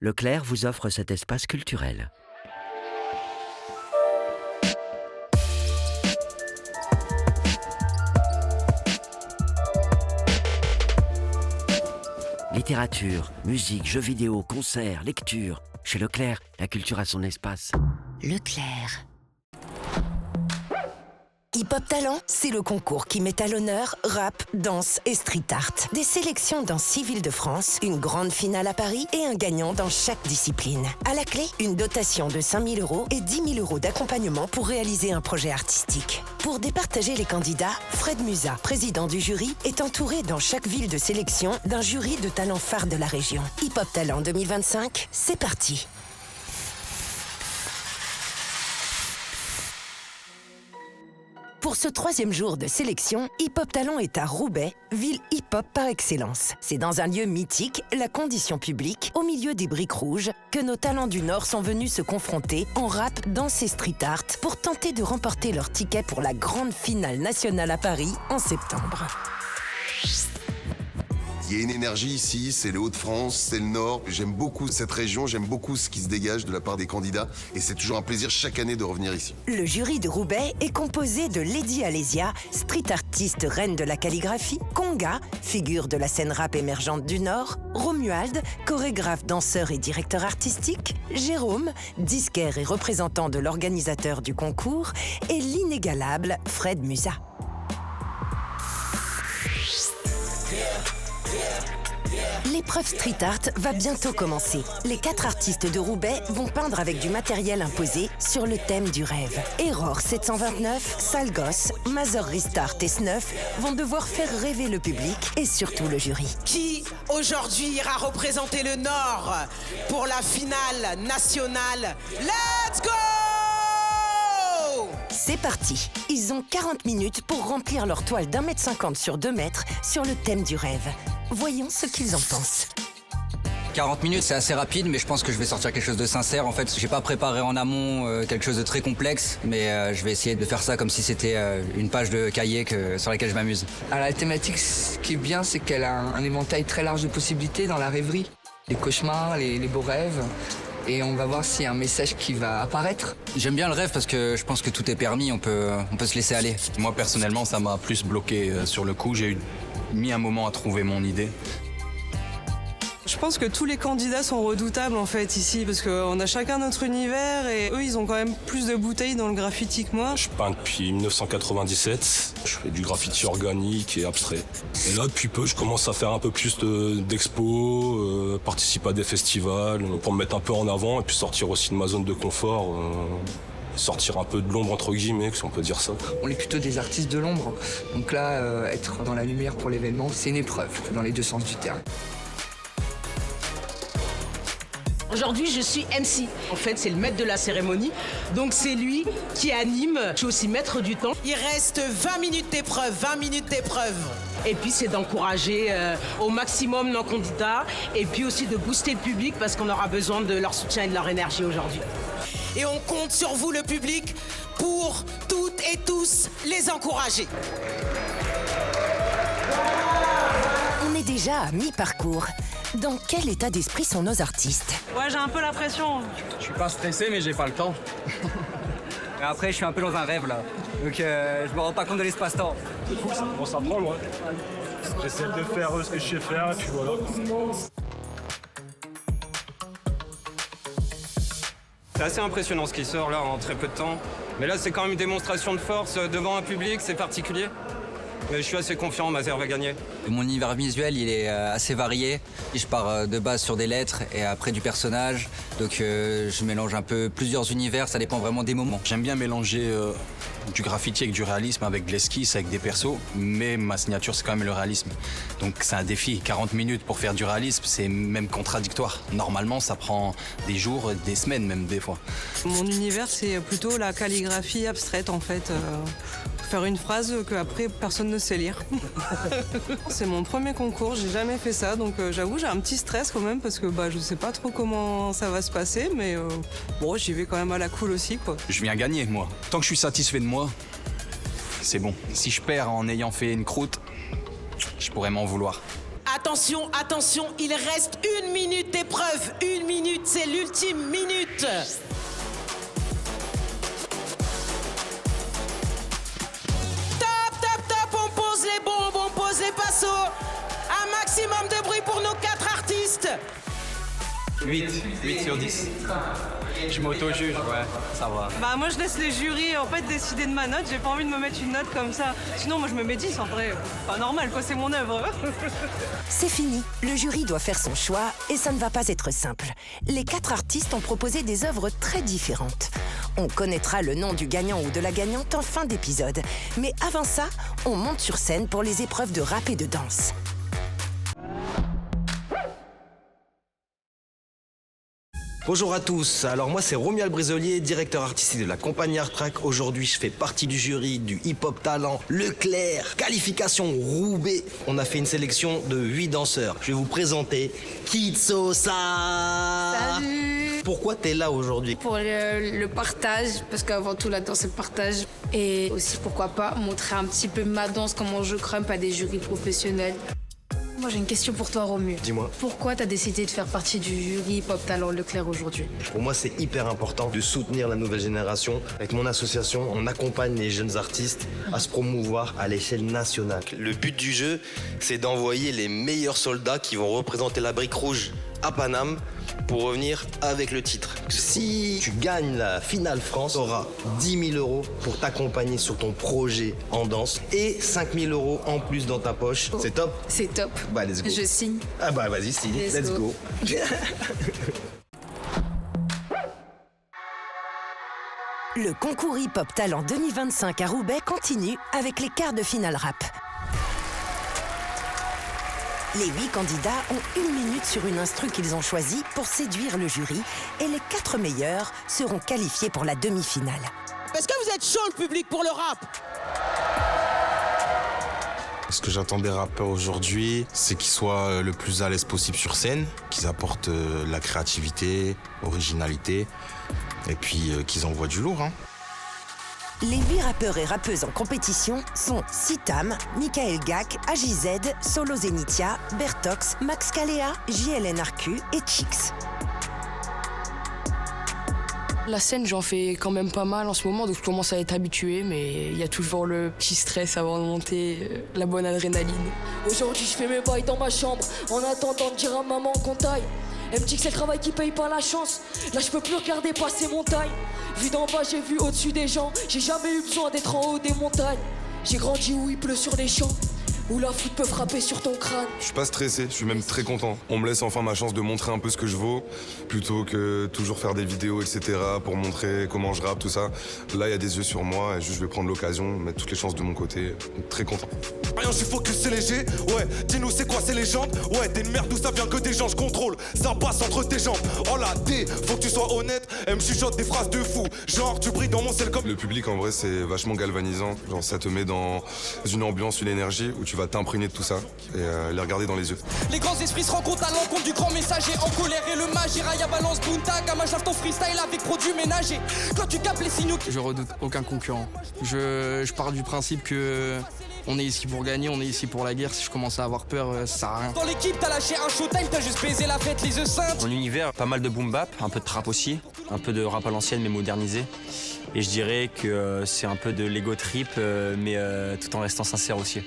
Leclerc vous offre cet espace culturel. Littérature, musique, jeux vidéo, concerts, lecture. Chez Leclerc, la culture a son espace. Leclerc. Hip Hop Talent, c'est le concours qui met à l'honneur rap, danse et street art. Des sélections dans 6 villes de France, une grande finale à Paris et un gagnant dans chaque discipline. À la clé, une dotation de 5 000 € et 10 000 € d'accompagnement pour réaliser un projet artistique. Pour départager les candidats, Fred Musa, président du jury, est entouré dans chaque ville de sélection d'un jury de talents phares de la région. Hip Hop Talent 2025, c'est parti. Pour ce 3e jour de sélection, Hip Hop Talent est à Roubaix, ville hip-hop par excellence. C'est dans un lieu mythique, la condition publique, au milieu des briques rouges, que nos talents du Nord sont venus se confronter en rap, danse et street art pour tenter de remporter leur ticket pour la grande finale nationale à Paris en septembre. Il y a une énergie ici, c'est les Hauts-de-France, c'est le Nord. J'aime beaucoup cette région, j'aime beaucoup ce qui se dégage de la part des candidats et c'est toujours un plaisir chaque année de revenir ici. Le jury de Roubaix est composé de Lady Alésia, street artiste reine de la calligraphie, Conga, figure de la scène rap émergente du Nord, Romuald, chorégraphe, danseur et directeur artistique, Jérôme, disquaire et représentant de l'organisateur du concours, et l'inégalable Fred Musa. L'épreuve street art va bientôt commencer. Les 4 artistes de Roubaix vont peindre avec du matériel imposé sur le thème du rêve. Error 729, Sale Gosse, Mazor Restart et Snuff vont devoir faire rêver le public et surtout le jury. Qui aujourd'hui ira représenter le Nord pour la finale nationale? Let's go! C'est parti. Ils ont 40 minutes pour remplir leur toile d'1,50 m sur 2 mètres sur le thème du rêve. Voyons ce qu'ils en pensent. 40 minutes, c'est assez rapide, mais je pense que je vais sortir quelque chose de sincère. En fait, j'ai pas préparé en amont quelque chose de très complexe, mais je vais essayer de faire ça comme si c'était une page de cahier sur laquelle je m'amuse. Alors, la thématique, ce qui est bien, c'est qu'elle a un éventail très large de possibilités dans la rêverie. Les cauchemars, les beaux rêves. Et on va voir s'il y a un message qui va apparaître. J'aime bien le rêve parce que je pense que tout est permis, on peut se laisser aller. Moi, personnellement, ça m'a plus bloqué sur le coup. J'ai mis un moment à trouver mon idée. Je pense que tous les candidats sont redoutables en fait ici parce qu'on a chacun notre univers et eux ils ont quand même plus de bouteilles dans le graffiti que moi. Je peins depuis 1997, je fais du graffiti organique et abstrait. Et là depuis peu je commence à faire un peu plus d'expos, participer à des festivals pour me mettre un peu en avant et puis sortir aussi de ma zone de confort. Sortir un peu de l'ombre entre guillemets, si on peut dire ça. On est plutôt des artistes de l'ombre, donc là être dans la lumière pour l'événement c'est une épreuve dans les 2 sens du terme. Aujourd'hui, je suis MC. En fait, c'est le maître de la cérémonie. Donc, c'est lui qui anime. Je suis aussi maître du temps. Il reste 20 minutes d'épreuve, 20 minutes d'épreuve. Et puis, c'est d'encourager au maximum nos candidats. Et puis aussi de booster le public parce qu'on aura besoin de leur soutien et de leur énergie aujourd'hui. Et on compte sur vous, le public, pour toutes et tous les encourager. On est déjà à mi-parcours. Dans quel état d'esprit sont nos artistes? Ouais, j'ai un peu la pression. Je suis pas stressé, mais j'ai pas le temps. Et après, je suis un peu dans un rêve là, donc je me rends pas compte de l'espace-temps. On s'apprend, ouais. J'essaie de faire ce que je sais faire et puis voilà. C'est assez impressionnant ce qui sort là en très peu de temps. Mais là, c'est quand même une démonstration de force devant un public, c'est particulier. Mais je suis assez confiant, Mazer va gagner. Mon univers visuel, il est assez varié. Je pars de base sur des lettres et après du personnage. Donc je mélange un peu plusieurs univers, ça dépend vraiment des moments. J'aime bien mélanger du graffiti avec du réalisme, avec de l'esquisse, avec des persos, mais ma signature, c'est quand même le réalisme. Donc c'est un défi. 40 minutes pour faire du réalisme, c'est même contradictoire. Normalement, ça prend des jours, des semaines même des fois. Mon univers, c'est plutôt la calligraphie abstraite en fait. Faire une phrase qu'après personne ne sait lire. C'est mon premier concours, j'ai jamais fait ça, donc j'avoue j'ai un petit stress quand même parce que je sais pas trop comment ça va se passer, mais bon j'y vais quand même à la cool aussi quoi. Je viens gagner moi. Tant que je suis satisfait de moi, c'est bon. Si je perds en ayant fait une croûte, je pourrais m'en vouloir. Attention, attention, il reste 1 minute d'épreuve. 1 minute, c'est l'ultime minute. On pose les bombes, on pose les passos. Un maximum de bruit pour nos 4 artistes. 8 sur 10. Je m'auto-juge, ouais, ça va. Bah moi je laisse les jurys en fait décider de ma note, j'ai pas envie de me mettre une note comme ça. Sinon moi je me mets 10 en vrai, pas normal quoi, c'est mon œuvre. C'est fini, le jury doit faire son choix et ça ne va pas être simple. Les 4 artistes ont proposé des œuvres très différentes. On connaîtra le nom du gagnant ou de la gagnante en fin d'épisode. Mais avant ça, on monte sur scène pour les épreuves de rap et de danse. Bonjour à tous, alors moi c'est Romuald Brisolier, directeur artistique de la compagnie Art Track. Aujourd'hui je fais partie du jury du hip-hop talent Leclerc, qualification Roubaix. On a fait une sélection de 8 danseurs. Je vais vous présenter Kitsosa. Salut. Pourquoi t'es là aujourd'hui? Pour le partage, parce qu'avant tout la danse c'est le partage. Et aussi pourquoi pas montrer un petit peu ma danse, comment je crump à des jurys professionnels. Moi j'ai une question pour toi Romu. Dis-moi. Pourquoi t'as décidé de faire partie du jury Pop Talent Leclerc aujourd'hui? Pour moi c'est hyper important de soutenir la nouvelle génération. Avec mon association, on accompagne les jeunes artistes à se promouvoir à l'échelle nationale. Le but du jeu, c'est d'envoyer les meilleurs soldats qui vont représenter la brique rouge à Paname pour revenir avec le titre. Si tu gagnes la finale France, tu auras 10 000 € pour t'accompagner sur ton projet en danse et 5 000 € en plus dans ta poche. Oh. C'est top? C'est top. Bah let's go. Je signe. Ah bah vas-y, signe. Let's go. Le concours Hip Hop Talent 2025 à Roubaix continue avec les quarts de finale rap. Les 8 candidats ont 1 minute sur une instru qu'ils ont choisie pour séduire le jury et les 4 meilleurs seront qualifiés pour la demi-finale. Est-ce que vous êtes chaud le public pour le rap? Ce que j'attends des rappeurs aujourd'hui, c'est qu'ils soient le plus à l'aise possible sur scène, qu'ils apportent la créativité, originalité, et puis qu'ils envoient du lourd. Les 8 rappeurs et rappeuses en compétition sont Sitam, Michael Gak, AJZ, Solo Zenitia, Bertox, Max Kalea, JLN Arcu et Chix. La scène, j'en fais quand même pas mal en ce moment, donc je commence à être habitué, mais il y a toujours le petit stress avant de monter, la bonne adrénaline. Aujourd'hui, je fais mes bails dans ma chambre, en attendant de dire à maman qu'on taille. Elle me dit que c'est le travail qui paye pas la chance. Là, je peux plus regarder passer mon taille. Vu d'en bas, j'ai vu au-dessus des gens. J'ai jamais eu besoin d'être en haut des montagnes. J'ai grandi où il pleut sur les champs, où la foudre peut frapper sur ton crâne. Je suis pas stressé, je suis même très content. On me laisse enfin ma chance de montrer un peu ce que je vaux, plutôt que toujours faire des vidéos, etc. pour montrer comment je rappe, tout ça. Là, il y a des yeux sur moi et juste je vais prendre l'occasion, mettre toutes les chances de mon côté. Donc, très content. Rien, je suis focus, c'est léger. Ouais, dis-nous c'est quoi ces légendes? Ouais, t'es une merde où ça vient que des gens, je contrôle. Ça passe entre tes jambes. Oh la D, faut que tu sois honnête. Elle me chuchote des phrases de fou. Genre, tu brilles dans mon ciel comme. Le public, en vrai, c'est vachement galvanisant. Genre, ça te met dans une ambiance, une énergie où tu vas t'imprégner de tout ça et les regarder dans les yeux. Les grands esprits se rencontrent à l'encontre du grand messager. En colère et le mage, Iraya balance Bunta. Gamage lave ton freestyle avec produits ménagers. Quand tu capes les signaux. Je redoute aucun concurrent. Je pars du principe que on est ici pour gagner, on est ici pour la guerre. Si je commence à avoir peur, ça sert à rien. Dans l'équipe, t'as lâché un showtime, t'as juste baisé la fête, les œufs saintes. Mon univers, pas mal de boom bap, un peu de trap aussi, un peu de rap à l'ancienne mais modernisé. Et je dirais que c'est un peu de l'ego trip, mais tout en restant sincère aussi.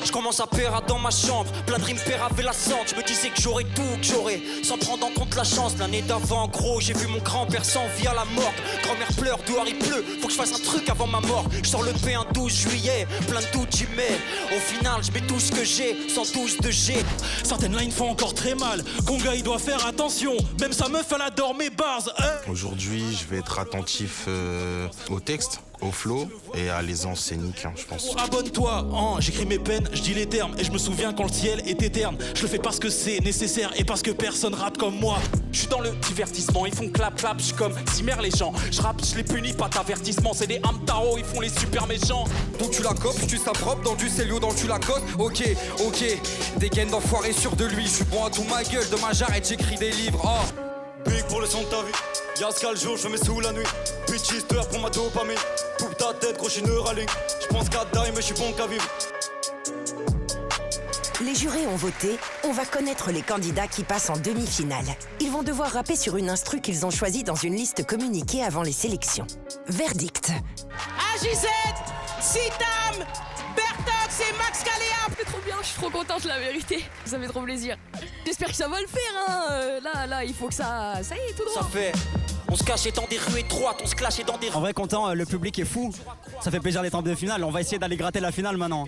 Je commence à péra dans ma chambre, plein de rimes péravélassantes. Je me disais que j'aurais tout, que j'aurais, sans prendre en compte la chance. L'année d'avant, gros, j'ai vu mon grand-père s'envier à la morgue. Grand-mère pleure, dehors il pleut, faut que je fasse un truc avant ma mort. Je sors le P un 12 juillet, plein de doutes j'y mets. Au final, je mets tout ce que j'ai, sans touche de G. Certaines lines font encore très mal, Conga il doit faire attention. Même sa meuf elle adore mes bars. Aujourd'hui, je vais être attentif au texte, au flow et à l'aisance scénique, je pense. Abonne-toi, j'écris mes peines, je dis les termes et je me souviens quand le ciel était terne. Je le fais parce que c'est nécessaire et parce que personne rappe comme moi. Je suis dans le divertissement, ils font clap clap, je suis comme Zimmer les gens. Je rappe, je les punis, pas d'avertissement, c'est des Hamtaro, ils font les super méchants. Donc tu la copes, tu propre dans du Célio, dans tu la côte. Ok, des gaines d'enfoiré sur de lui. Je suis bon à tout ma gueule, de ma jarrette, j'écris des livres. Big pour le son de ta vie. Y'a le jour, je me mets sous la nuit. Bitch hister pour ma dopamine. Poupe ta tête, gros, j'suis Neuralink. J'pense qu'à die, mais j'suis bon qu'à vivre. Les Les jurés ont voté, on va connaître les candidats qui passent en demi-finale. Ils vont devoir rapper sur une instru qu'ils ont choisie dans une liste communiquée avant les sélections. Verdict. AJZ, Sitam, Bertox et Max Caléa. C'est trop bien, je suis trop contente, la vérité. Ça fait trop plaisir. J'espère que ça va le faire, hein. Là, il faut que ça y est, tout droit. Ça fait. On se cachait dans des rues étroites, on se clashait dans des... En vrai, content, le public est fou. Ça fait plaisir d'être en demi-finale. On va essayer d'aller gratter la finale maintenant.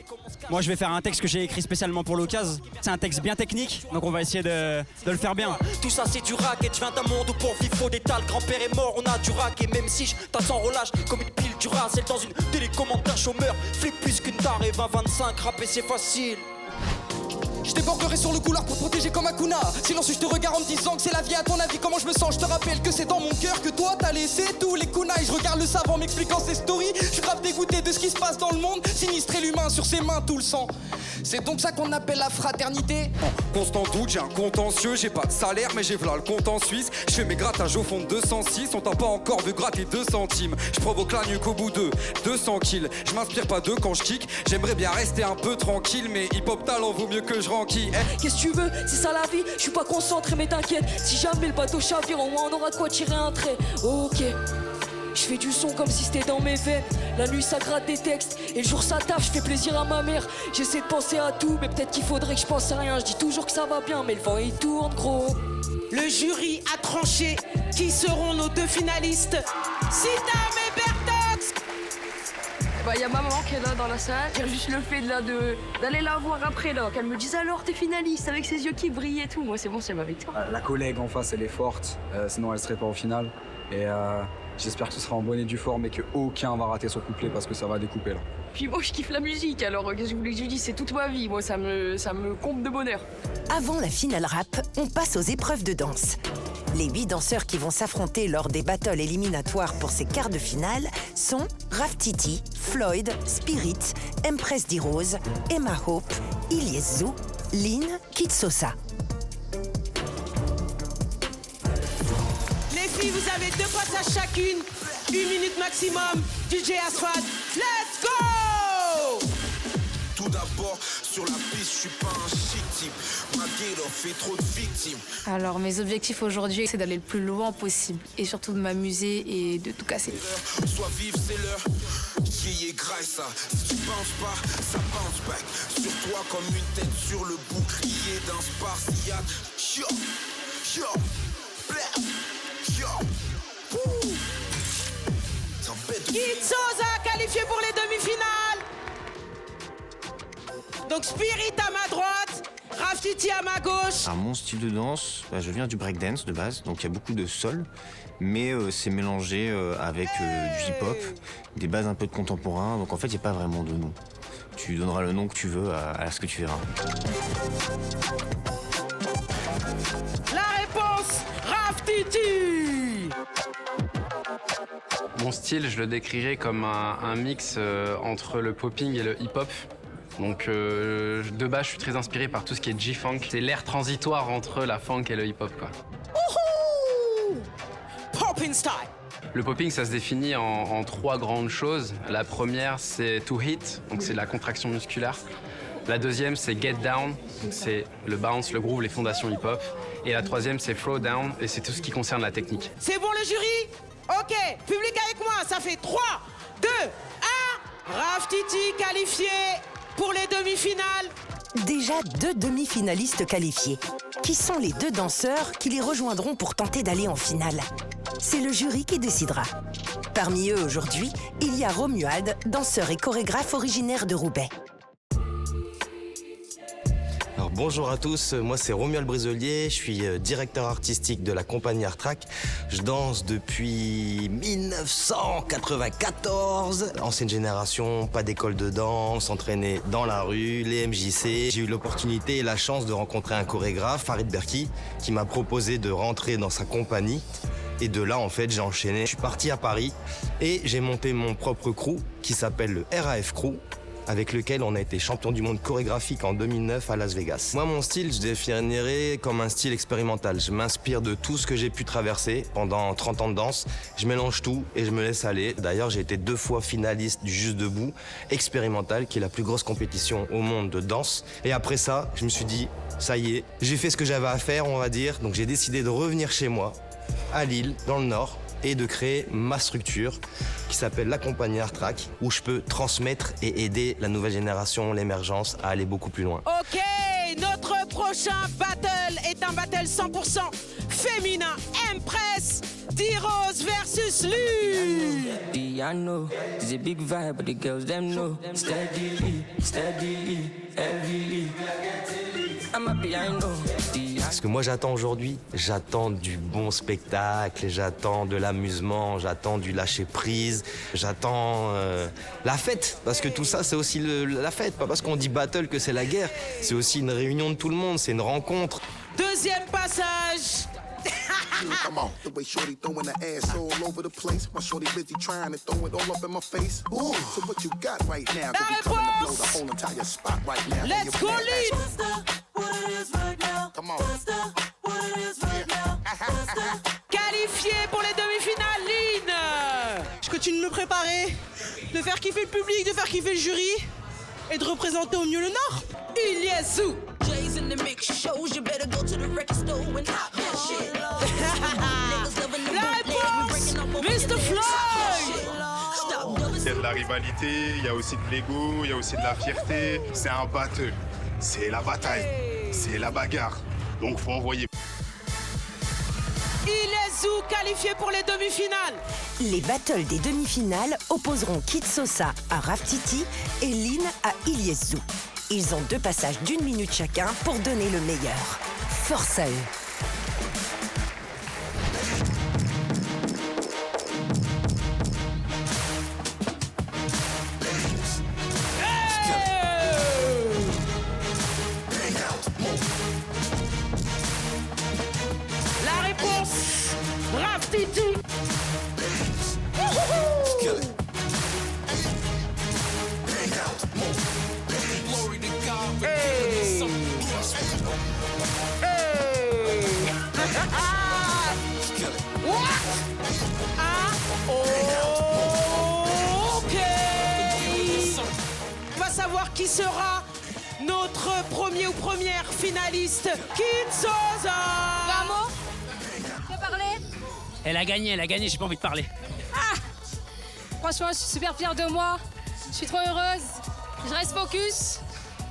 Moi, je vais faire un texte que j'ai écrit spécialement pour l'occasion. C'est un texte bien technique, donc on va essayer de le faire bien. Tout ça, c'est du racket. Je viens d'un monde où pour vivre, faut des tas. Le grand-père est mort, on a du rack. Et même si je tasse en relâche comme une pile du Racel dans une télécommande d'un chômeur. Flip plus qu'une tarée, 20-25, rapper c'est facile. Je déborderai sur le couloir pour protéger comme Akuna. Sinon si je te regarde en me disant que c'est la vie, à ton avis comment je me sens? Je te rappelle que c'est dans mon cœur que toi t'as laissé tous les kunai. Je regarde le savant m'expliquant ses stories. Je suis grave dégoûté de ce qui se passe dans le monde. Sinistré l'humain, sur ses mains tout le sang. C'est donc ça qu'on appelle la fraternité. Constant doute, j'ai un contentieux, j'ai pas de salaire mais j'ai v'là le compte en Suisse. Je fais mes grattages au fond de 206, on t'a pas encore vu gratter 2 centimes. Je provoque la nuque au bout de 200 kills. Je m'inspire pas d'eux quand je kick. J'aimerais bien rester un peu tranquille, mais hip-hop talent vaut mieux que je ranquille. Qu'est-ce que tu veux, c'est ça la vie. Je suis pas concentré mais t'inquiète. Si jamais le bateau chavire, au moins on aura de quoi tirer un trait. Ok. Je fais du son comme si c'était dans mes veines. La nuit ça gratte des textes et le jour ça taffe, je fais plaisir à ma mère. J'essaie de penser à tout mais peut-être qu'il faudrait que je pense à rien. Je dis toujours que ça va bien mais le vent il tourne gros. Le jury a tranché qui seront nos 2 finalistes, Sitam et Bertox. Y a ma maman qui est là dans la salle. J'ai juste le fait d'aller la voir après là, qu'elle me dise alors t'es finaliste avec ses yeux qui brillent et tout. Moi c'est bon, c'est ma victoire. La collègue en face elle est forte, sinon elle serait pas au final. Et j'espère que ce sera en bonne et due forme et qu'aucun va rater son couplet parce que ça va découper là. Puis moi je kiffe la musique, alors qu'est-ce que je voulais que je dise, c'est toute ma vie, moi ça me comble de bonheur. Avant la finale rap, on passe aux épreuves de danse. Les 8 danseurs qui vont s'affronter lors des battles éliminatoires pour ces quarts de finale sont Raftiti, Floyd, Spirit, Empress D-Rose, Emma Hope, Ilyes Zou, Lynn, Kitsosa. Les filles, vous avez 2 passages chacune, 1 minute maximum. DJ Asphalt, let's go! Tout d'abord, sur la piste, je suis pas un chic type. Ma guerre fait trop de victimes. Alors mes objectifs aujourd'hui, c'est d'aller le plus loin possible et surtout de m'amuser et de tout casser. Soit vive, c'est l'heure. Qui est grâce ça. Si tu bounces pas, ça bounce back. Sur toi comme une tête sur le bouclier d'un spartiate. Yo, yo, yo. Kitsosa qualifié pour les demi-finales. Donc Spirit à ma droite, Raftiti à ma gauche. Mon style de danse, je viens du breakdance de base, donc il y a beaucoup de sol, mais c'est mélangé avec du hip-hop, des bases un peu de contemporain, donc en fait il n'y a pas vraiment de nom. Tu donneras le nom que tu veux à ce que tu verras. La réponse, Raftiti. Mon style, je le décrirais comme un mix entre le popping et le hip-hop. Donc de base, je suis très inspiré par tout ce qui est G-Funk. C'est l'air transitoire entre la funk et le hip-hop, quoi. Wouhou! Popping style. Le popping, ça se définit en 3 grandes choses. La première, c'est to hit, donc c'est la contraction musculaire. La deuxième, c'est get down, donc c'est le bounce, le groove, les fondations hip-hop. Et la troisième, c'est throw down, et c'est tout ce qui concerne la technique. C'est bon le jury? Ok, public avec moi, ça fait 3, 2, 1. Raftiti qualifié pour les demi-finales. Déjà 2 demi-finalistes qualifiés. Qui sont les 2 danseurs qui les rejoindront pour tenter d'aller en finale? C'est le jury qui décidera. Parmi eux aujourd'hui, il y a Romuald, danseur et chorégraphe originaire de Roubaix. Alors bonjour à tous, moi c'est Romuald Briselier, je suis directeur artistique de la compagnie Art Track. Je danse depuis 1994. Ancienne génération, pas d'école de danse, entraîné dans la rue, les MJC. J'ai eu l'opportunité et la chance de rencontrer un chorégraphe, Farid Berki, qui m'a proposé de rentrer dans sa compagnie. Et de là, en fait, j'ai enchaîné. Je suis parti à Paris et j'ai monté mon propre crew qui s'appelle le RAF Crew. avec lequel on a été champion du monde chorégraphique en 2009 à Las Vegas. Moi, mon style, je définirais comme un style expérimental. Je m'inspire de tout ce que j'ai pu traverser pendant 30 ans de danse. Je mélange tout et je me laisse aller. D'ailleurs, j'ai été 2 fois finaliste du Juste Debout expérimental, qui est la plus grosse compétition au monde de danse. Et après ça, je me suis dit, ça y est, j'ai fait ce que j'avais à faire, on va dire. Donc j'ai décidé de revenir chez moi, à Lille, dans le Nord, et de créer ma structure qui s'appelle la Compagnie Art Track, où je peux transmettre et aider la nouvelle génération, l'émergence, à aller beaucoup plus loin. Ok, notre prochain battle est un battle 100% féminin. Empress, D-Rose versus Lune. I know, it's a big vibe, but the girls them know. Steadily, steadily, heavily. I'm happy, I know. Ce que moi j'attends aujourd'hui, j'attends du bon spectacle, j'attends de l'amusement, j'attends du lâcher prise, j'attends la fête, parce que tout ça c'est aussi la fête, pas parce qu'on dit battle que c'est la guerre, c'est aussi une réunion de tout le monde, c'est une rencontre. Deuxième passage. Come on, the way shorty throwing the ass all over the place. My shorty busy trying to throw it all up in my face. Ooh, so what you got right now? Cause you coming to blow the whole entire spot right now. Let's go, Lynn. Come on. Qualifié pour les demi-finales, Lynn. Je continue de me préparer, de faire kiffer le public, de faire kiffer le jury et de représenter au mieux le Nord. Iliesu. In the mix shows you better go to the record store and pop that shit. La réponse, Mr. Floyd. Il y a de la rivalité, il y a aussi de l'ego, il y a aussi de la fierté. C'est un battle, c'est la bataille, c'est la bagarre. Donc faut envoyer. Iliesu qualifié pour les demi-finales. Les battles des demi-finales opposeront Kid Sosa à Raftiti et Lynn à Iliesu. Ils ont 2 passages d'1 minute chacun pour donner le meilleur. Force à eux. La réponse, Raftiti. On va savoir qui sera notre premier ou première finaliste. Kid Sosa. Vamos. Tu veux parler? Elle a gagné, j'ai pas envie de parler. Franchement, je suis super fière de moi. Je suis trop heureuse. Je reste focus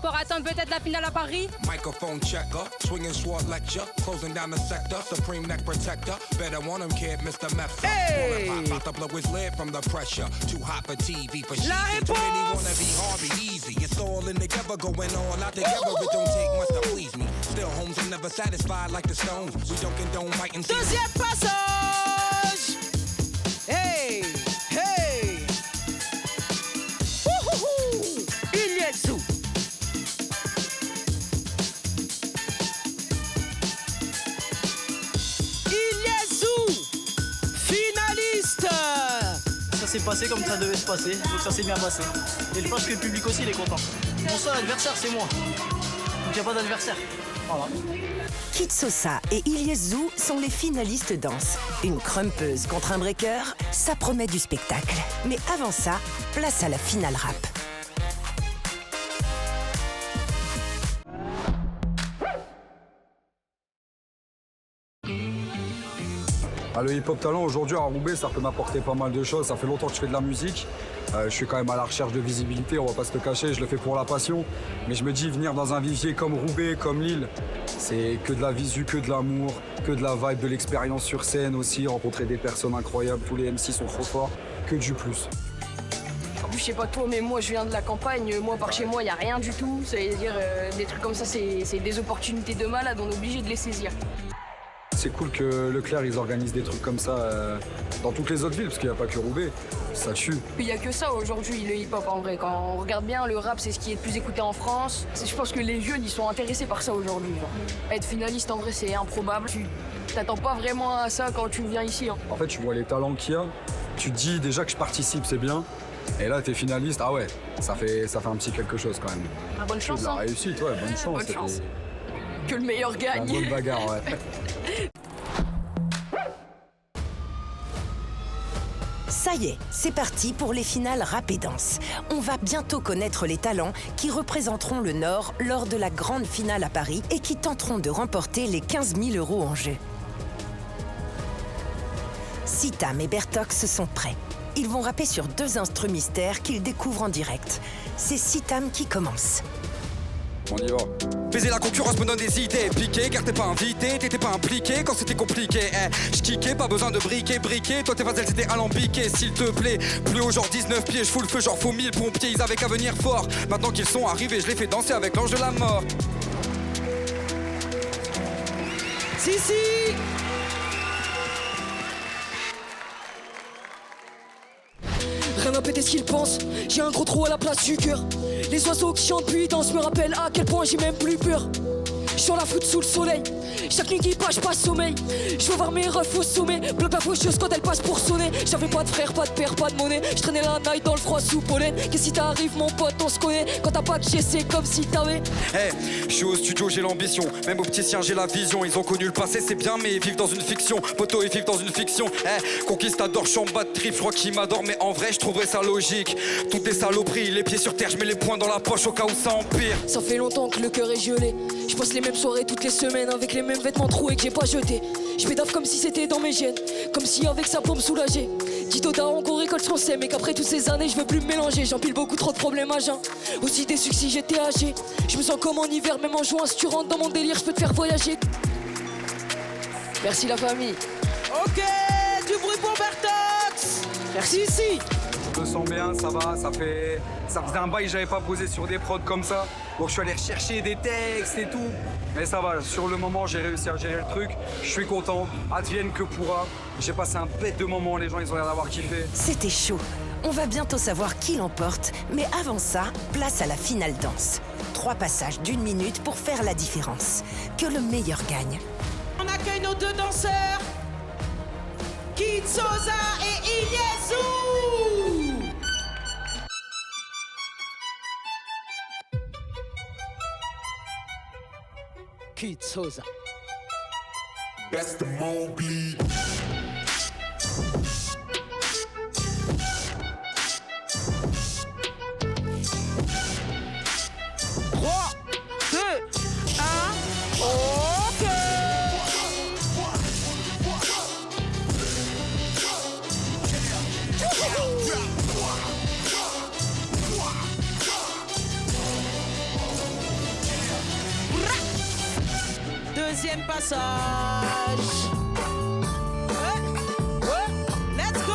pour attendre peut-être la finale à Paris. Microphone checker, swinging sword lecture, closing down the sector, supreme neck protector. Better want him, kid, Mr. Meth. Hey! About to blow his lid from the pressure. Too hot for TV, for La shit. Too many réponse! wanna be Harvey easy. It's all in together, going all out together. It don't take much to please me. Still, homes are never satisfied like the Stones. We don't condone fighting. Deuxième passage. Hey, hey. Wouhouhou. Iliesu. Finaliste. Ça s'est passé comme ça devait se passer, donc ça s'est bien passé. Et je pense que le public aussi il est content. Mon seul adversaire c'est moi, donc il n'y a pas d'adversaire. Voilà. Kid Sosa et Iliesu sont les finalistes danse. Une crumpeuse contre un breaker, ça promet du spectacle. Mais avant ça, place à la finale rap. Le hip-hop talent aujourd'hui à Roubaix, ça peut m'apporter pas mal de choses. Ça fait longtemps que je fais de la musique. Je suis quand même à la recherche de visibilité, on va pas se le cacher, je le fais pour la passion. Mais je me dis, venir dans un vivier comme Roubaix, comme Lille, c'est que de la visu, que de l'amour, que de la vibe, de l'expérience sur scène aussi, rencontrer des personnes incroyables, tous les MC sont trop forts, que du plus. Je sais pas toi, mais moi je viens de la campagne, moi par chez moi il n'y a rien du tout. C'est-à-dire des trucs comme ça, c'est des opportunités de malade, on est obligé de les saisir. C'est cool que Leclerc ils organisent des trucs comme ça dans toutes les autres villes, parce qu'il n'y a pas que Roubaix, ça tue. Il n'y a que ça aujourd'hui, le hip-hop en vrai. Quand on regarde bien, le rap c'est ce qui est le plus écouté en France. Je pense que les jeunes ils sont intéressés par ça aujourd'hui. Être finaliste en vrai c'est improbable. Tu t'attends pas vraiment à ça quand tu viens ici. En fait tu vois les talents qu'il y a, tu te dis déjà que je participe c'est bien, Et là, t'es finaliste, ah ouais, ça fait un petit quelque chose quand même. Bonne chance. De la réussite, ouais, bonne chance. Bonne chance. Que le meilleur gagne. La bonne bagarre, ouais. Ça y est, c'est parti pour les finales rap et danse. On va bientôt connaître les talents qui représenteront le Nord lors de la grande finale à Paris et qui tenteront de remporter les 15 000 € en jeu. Sitam et Bertox sont prêts. Ils vont rapper sur 2 instruments mystères qu'ils découvrent en direct. C'est Sitam qui commence. On y va. Baiser la concurrence me donne des idées piquées, car t'es pas invité, t'étais pas impliqué quand c'était compliqué. J'kickais, pas besoin de briquer. Toi tes vases elles étaient alambiquées, s'il te plaît. Plus au genre 19 pieds, je fous le feu genre faut 1000 pompiers, ils avaient qu'à venir fort. Maintenant qu'ils sont arrivés, je les fais danser avec l'ange de la mort. Si. Rien à péter ce qu'ils pensent, j'ai un gros trou à la place du cœur. Les oiseaux qui chantent puis dansent me rappellent à quel point j'ai même plus peur. J'suis la foot sous le soleil, chaque nuit qui passe, j'passe sommeil. J'veux voir mes refs au sommet, bloque la faucheuse quand elle passe pour sonner. J'avais pas de frère, pas de père, pas de monnaie. J'traînais la night dans le froid sous pollen. Qu'est-ce qui t'arrive mon pote, on se connaît. Quand t'as pas de chez, c'est comme si t'avais. J'suis au studio, j'ai l'ambition. Même opticien, j'ai la vision. Ils ont connu le passé, c'est bien, mais ils vivent dans une fiction. Poto, ils vivent dans une fiction. Conquistador, chambre de trip, j'crois qu'ils m'adorent, mais en vrai, j'trouverais ça logique. Toutes des saloperies, les pieds sur terre, j'mets les poings dans la poche au cas où ça empire. Ça fait longtemps que le cœur est gelé. J'passe les mêmes soirées toutes les semaines avec les mêmes vêtements troués que j'ai pas jetés. J'pédave comme si c'était dans mes gènes, comme si avec ça pour me soulager. Dit au daron qu'on récolte ce qu'on sait, mais qu'après toutes ces années je veux plus me mélanger. J'empile beaucoup trop de problèmes à jeun, aussi déçu que si j'étais âgé. Je me sens comme en hiver, même en juin. Si tu rentres dans mon délire, je peux te faire voyager. Merci la famille. Ok, du bruit pour Bertox. Merci ici. Je me sens bien, ça va, ça faisait un bail que j'avais pas posé sur des prods comme ça. Donc je suis allé rechercher des textes et tout. Mais ça va, sur le moment j'ai réussi à gérer le truc. Je suis content, advienne que pourra. J'ai passé un bête de moment, les gens ils ont l'air d'avoir kiffé. C'était chaud. On va bientôt savoir qui l'emporte, mais avant ça, place à la finale danse. 3 passages d'1 minute pour faire la différence. Que le meilleur gagne. On accueille nos 2 danseurs, Kid Sosa et Ilyesou. Kid Sosa. That's the Mowgli. Deuxième passage. Let's go.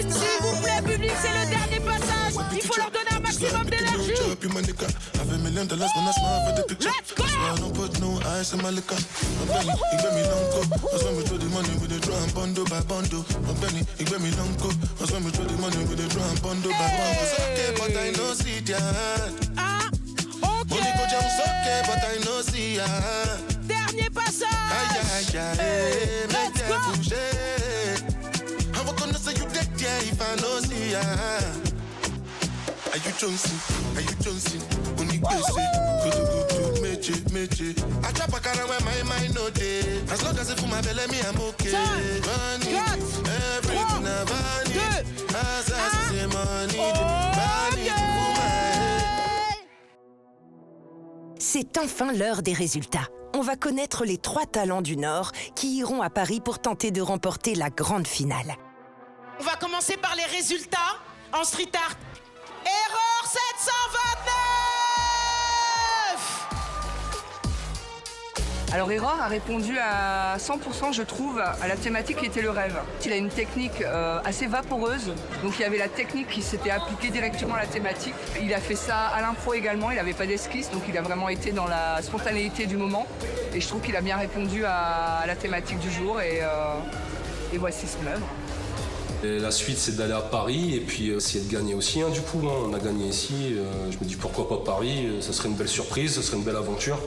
S'il vous plaît, public, c'est le dernier passage. Il faut leur donner un maximum d'énergie. Let's go. I don't put no ice in my liquor. My belly, he get me long go. That's when we throw the money with the drum bundle by bundle. My belly, he get me long go. That's when we throw the money with the drum bundle by bundle. It's okay, but I know see ya. Money go jam, it's okay, but I know see ya. Dernier passage. Aïe, aïe, aïe, make them bouger. I'm gonna say you dead, yeah, if I know see ya. Are you Johnson? Are you Johnson? Only basic. Good, meche. I trap a car where my mind no day. As long as it for my belly, me I'm okay. Money, everything I money. As I say money, money for my head. C'est enfin l'heure des résultats. On va connaître les 3 talents du Nord qui iront à Paris pour tenter de remporter la grande finale. On va commencer par les résultats en street art. Erreur 729. Alors Error a répondu à 100%, je trouve, à la thématique qui était le rêve. Il a une technique assez vaporeuse, donc il y avait la technique qui s'était appliquée directement à la thématique. Il a fait ça à l'impro également, il n'avait pas d'esquisse, donc il a vraiment été dans la spontanéité du moment. Et je trouve qu'il a bien répondu à la thématique du jour et voici son œuvre. Et la suite, c'est d'aller à Paris et puis essayer de gagner aussi. Du coup, on a gagné ici. Je me dis pourquoi pas Paris, ça serait une belle surprise, ça serait une belle aventure.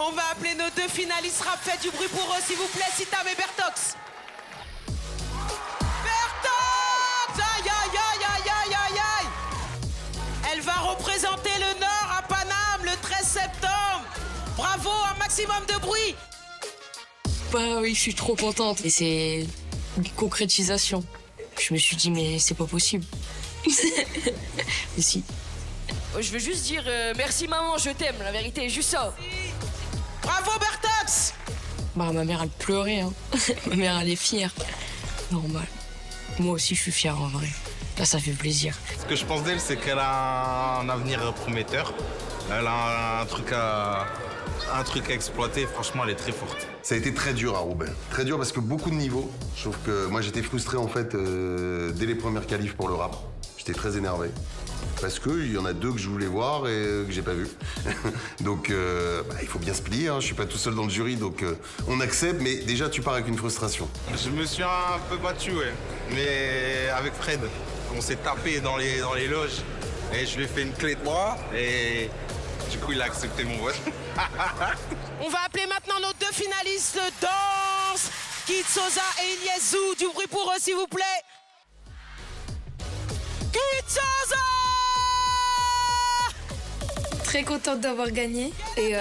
On va appeler nos 2 finalistes rap. Faites du bruit pour eux, s'il vous plaît, Sitam et Bertox. Bertox! Aïe, aïe, aïe, aïe, aïe, aïe, aïe. Elle va représenter le Nord à Paname le 13 septembre. Bravo, un maximum de bruit. Bah oui, je suis trop contente. Et c'est une concrétisation. Je me suis dit, mais c'est pas possible. Mais si. Je veux juste dire merci maman, je t'aime, la vérité, juste ça. Bravo Bertox! Bah ma mère elle pleurait, hein. Ma mère elle est fière. Normal. Moi aussi je suis fière en vrai. Là ça fait plaisir. Ce que je pense d'elle c'est qu'elle a un avenir prometteur. Elle a un truc à exploiter, franchement elle est très forte. Ça a été très dur à Roubaix. Très dur parce que beaucoup de niveaux. Je trouve que moi j'étais frustré en fait dès les premières qualifs pour le rap. J'étais très énervé. Parce qu'il y en a 2 que je voulais voir et que j'ai pas vu. Donc il faut bien se plier, hein. Je suis pas tout seul dans le jury, donc on accepte, mais déjà tu pars avec une frustration. Je me suis un peu battu, ouais. Mais avec Fred, on s'est tapé dans les loges et je lui ai fait une clé de bras et du coup il a accepté mon vote. On va appeler maintenant nos 2 finalistes de danse, Kid Sosa et Ilyes Zou. Du bruit pour eux, s'il vous plaît. Kid Sosa! Très contente d'avoir gagné et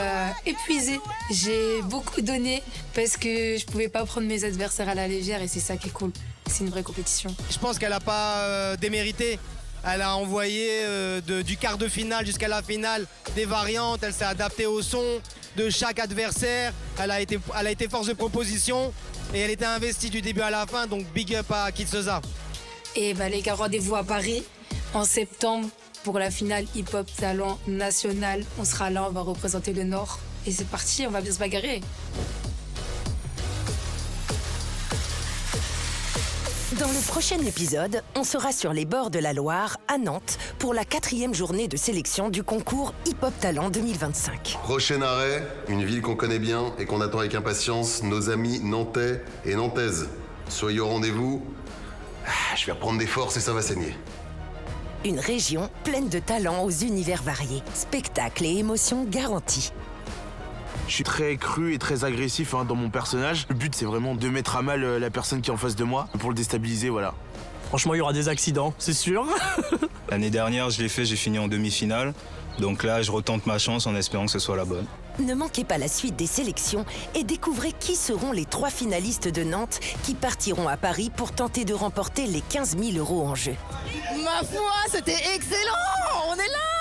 épuisée. J'ai beaucoup donné parce que je pouvais pas prendre mes adversaires à la légère et c'est ça qui est cool. C'est une vraie compétition. Je pense qu'elle n'a pas démérité. Elle a envoyé du quart de finale jusqu'à la finale des variantes. Elle s'est adaptée au son de chaque adversaire. Elle a été force de proposition et elle était investie du début à la fin. Donc big up à Kid Sosa. Et les gars, rendez-vous à Paris en septembre pour la finale hip-hop talent national. On sera là, on va représenter le Nord. Et c'est parti, on va bien se bagarrer. Dans le prochain épisode, on sera sur les bords de la Loire, à Nantes, pour la 4e journée de sélection du concours Hip Hop Talent 2025. Prochain arrêt, une ville qu'on connaît bien et qu'on attend avec impatience, nos amis nantais et nantaises. Soyez au rendez-vous. Je vais reprendre des forces et ça va saigner. Une région pleine de talents aux univers variés. Spectacle et émotions garantis. Je suis très cru et très agressif dans mon personnage. Le but, c'est vraiment de mettre à mal la personne qui est en face de moi pour le déstabiliser, voilà. Franchement, il y aura des accidents, c'est sûr. L'année dernière, je l'ai fait, j'ai fini en demi-finale. Donc là, je retente ma chance en espérant que ce soit la bonne. Ne manquez pas la suite des sélections et découvrez qui seront les 3 finalistes de Nantes qui partiront à Paris pour tenter de remporter les 15 000 € en jeu. Ma foi, c'était excellent! On est là!